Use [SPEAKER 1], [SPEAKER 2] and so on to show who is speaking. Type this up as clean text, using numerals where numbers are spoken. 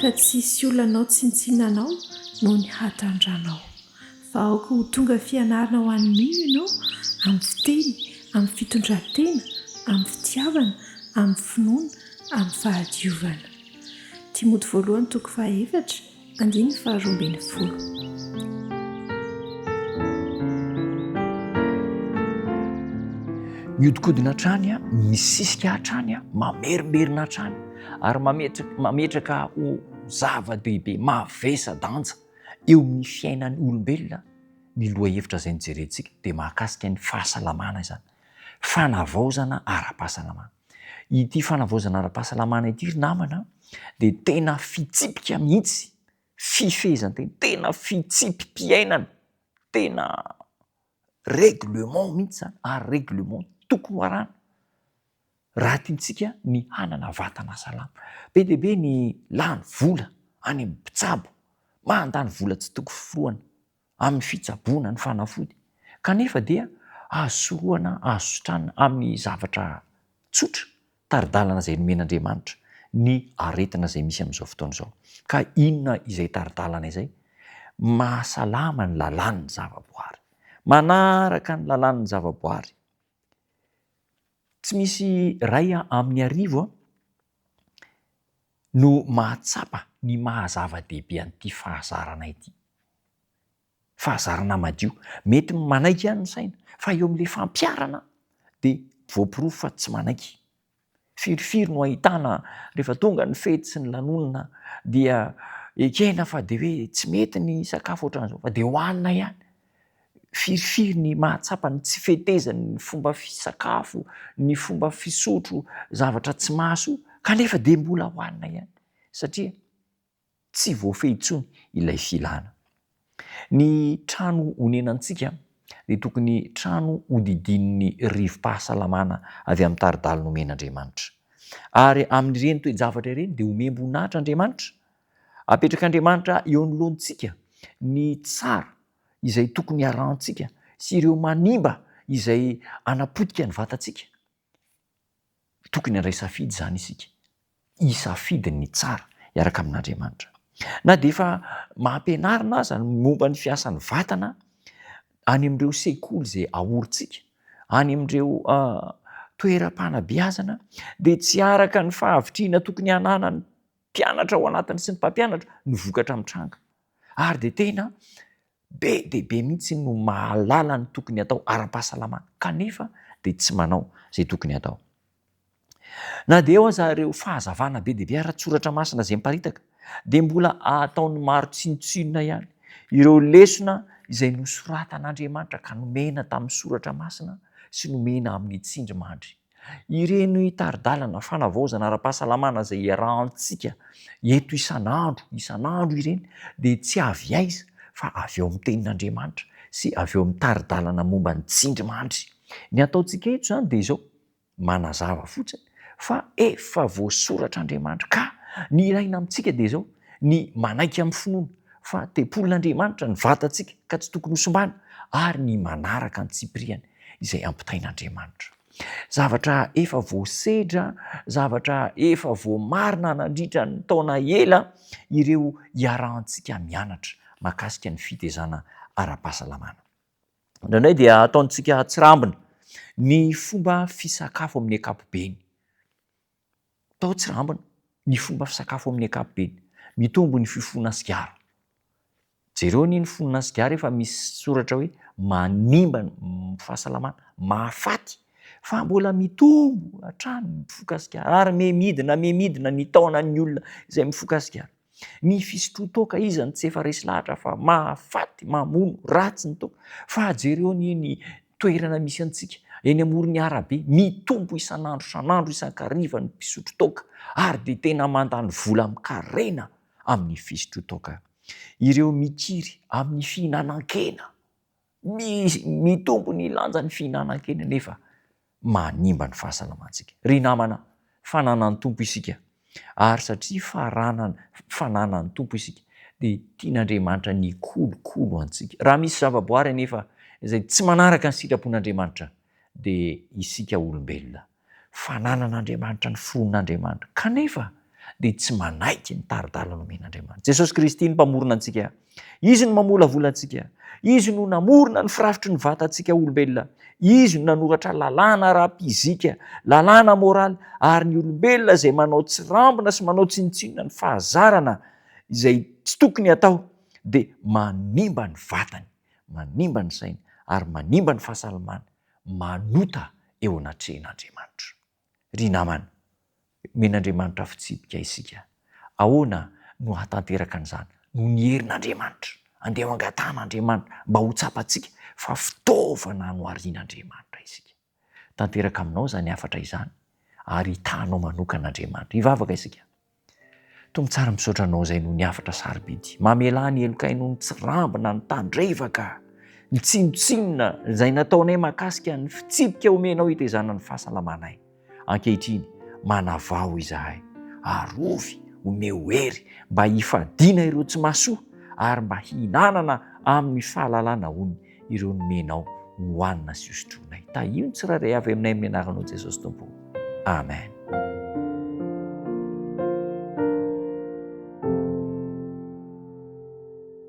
[SPEAKER 1] ka tsisy olonanao tsintsinanao no ny hatandranao fa aoka ho tonga fianarana ho an'ny mino ianao amin'ny fiteny, amin'ny fitondratena, amin'ny fitiavana, amin'ny finoana, amin'ny fahadiovana. Timoty voalohany toko 4 andiny 12.
[SPEAKER 2] Miodikodina hatrany a, misisika hatrany a, mamerimberina hatrany ary mametraka ho zava-dehibe mavesa-danja eo amin'ny fiainan'ny olombelona ny lohahevitra izay nijerentsika dia mahakasika ny fahasalamana izany, fanavaozana ara-pahasalamana. Ity fanavaozana ara-pahasalamana ity ry namana dia tena fitsipika mihitsy fifehezan-tena, tena fitsipim-piainana, tena règlement mihitsy zany ary règlement tokony ho arahana raha tiantsika ny hanana vatana salama. Be dia be ny lany vola any amin'ny mpitsabo, mandany vola tsy toko foroana amin'ny fitsaboana ny fanafody, kanefa dia azo soroana, azo sotranina amin'ny zavatra tsotra, taridalana izay nomen'Andriamanitra, ny aretina izay misy amin'izao fotoana izao. Ka inona izay taridalana izay? Mahasalama ny lalàn'ny zavaboary, manaraka ny lalàn'ny zavaboary. Tsy misy ray amin'ny arivo no mahatsapa ny mahazava-dehibe an'ity fahazarana ity. Fahazarana madio, mety manaiky ihany ny saina, fa eo amin'ilay fampiarana dia voapirofo fa tsy manaiky. Firofiry no ahitana rehefa tonga ny fety sy ny lanonana dia ekena fa dia hoe tsy mety ny sakafo ohatran'izao fa dia hohanina ihany. Firofiry ny mahatsapa ny tsy fetezany, ny fomba fisakafo, ny fomba fisotro, zavatra tsy mahasoa, kanefa dia mbola hohanina ihany satria tsy voafehy intsony ilay filàna. Ny trano honenantsika dia tokony trano hodidinin'ny rivo-pahasalamana avy amin'ny taridalana omen'Andriamanitra. Ary amin'ireny toe-javatra ireny dia homem-boninahitra Andriamanitra. Apetrak'Andriamanitra eo anoloantsika ny tsara izay tokony arahantsika sy ireo manimba izay anapotika ny vatantsika. Tokony handray safidy izany isika, hisafidy ny tsara hiaraka amin'Andriamanitra. Na dia efa mampianarina aza momba ny fiasan'ny vatana any amin'ireo sekoly izay ahorintsika, any amin'ireo toeram-panabeazana, dia tsy araka ny fahavitriana tokony hananany mpianatra ao anatiny sy ny mpampianatra no vokatra mitranga. Ary dia tena be dia be mihitsy no mahalala ny tokony atao ara-pahasalamana, kanefa dia tsy manao izay tokony atao. Na dia eo aza ireo fahazavana be dia be ara-tsoratra masina izay miparitaka, dia mbola ataony maro tsinotsinona ihany ireo lesona izay nosoratan'Andriamanitra ka nomena tamin'ny soratra masina sy nomena amin'ny tsindrimandry. Ireny taridalana fanavaozana ara-pahasalamana izay iarahantsika eto isan'andro ireny dia tsy avy aiza fa avy eo amin'ny tenin'Andriamanitra sy avy eo amin'ny taridalana momba ny tsindrimandry. Ny ataontsika eto izany dia izao, manazava fotsiny fa efa voasoratr'Andriamanitra, ka ny ilaina amintsika dia izao, ny manaiky amin'ny finoana fa tempolin'Andriamanitra ny vatantsika ka tsy tokony hosombana, ary ny manaraka ny tsipiriany izay ampitain'Andriamanitra. Zavatra efa voasedra, zavatra efa voamarina nandritra ny taona ela ireo iarahantsika mianatra mahakasika ny fitezana ara-pahasalamana. Indraindray dia ataontsika atsirambina ny fomba fisakafo amin'ny ankapobeny. Atao atsirambina ny fomba fisakafo amin'ny ankapobeny, mitombo ny fifohana sigara. Jereo ny fonona sigara efa misy soratra hoe manimba ny fahasalamana, mahafaty, fa mbola mitombo hatrany mifoka sigara ary memidina ny taonan'ny olona izay mifoka sigara. Ny fisotro toaka izy tsy efa resy lahatra fa mahafaty, mamono, ratsy ny toaka. Fa jereo ny toerana misy antsika eny amoron'ny arabe, mitombo isan'andro isan-kariva ny mpisotro toaka ary dia tena mandany vola mikarena amin'ny fisotro toaka. Ireo mikiry amin'ny fihinanan-kena, mitombo ny lanjan'ny fihinanan-kena nefa manimba ny fahasalamantsika. Ry namana, fananany tompo isika, ary satria fananany tompo isika dia tian'Andriamanitra ny kolokolo antsika. Raha misy zavaboary anefa izay tsy manaraka ny sitrapon'Andriamanitra dia isika olombelona fananan'Andriamanitra ny fonon'Andriamanitra, kanefa dia tsy manaiky ny taridalana omen'Andriamanitra. Jesosy Kristy ny mpamorona antsika, izy no mamolavola antsika, izy no namorona ny firafitry ny vatantsika olombelona, izy no nanoratra lalàna ara-pizika, lalàna moraly, ary ny olombelona izay manao tsirambina sy manao tsinitsinona ny fahazarana izay tsy tokony atao dia manimba ny vatany, manimba ny sainy ary manimba ny fahasalamana, manota eo anatrehan'Andriamanitra. Ry namana, men'Andriamanitra fitsipika isika. Ahoana no hatanteraka an'izany? No ny herin'Andriamanitra, andeha ho angatan'Andriamanitra mba ho tsapantsika fa fitaovana hanoharian'Andriamanitra isika. Tanteraka aminao izany hafatra izany ary hitanao manokan'Andriamanitra. Hivavaka isika. Tombo tsara misaotra anao izay no ny hafatra sarobidy. Mamela ny elokaino ny tsirambina, ny tandrevaka, ny tsinotsinona izay nataonay mahakasika ny fitsipika omenao hitezana ny fahasalamanay. Ankehitriny manavao izahay, arovy, omeo hery mba hifadiana ireo tsy mahasoa ary mba hinanana amin'ny fahalalana hony ireo nomenao hohanina sy hosotroinay. Tahio ny tsiraray avy aminay amin'ny anaranao Jesosy Tompo. Amen.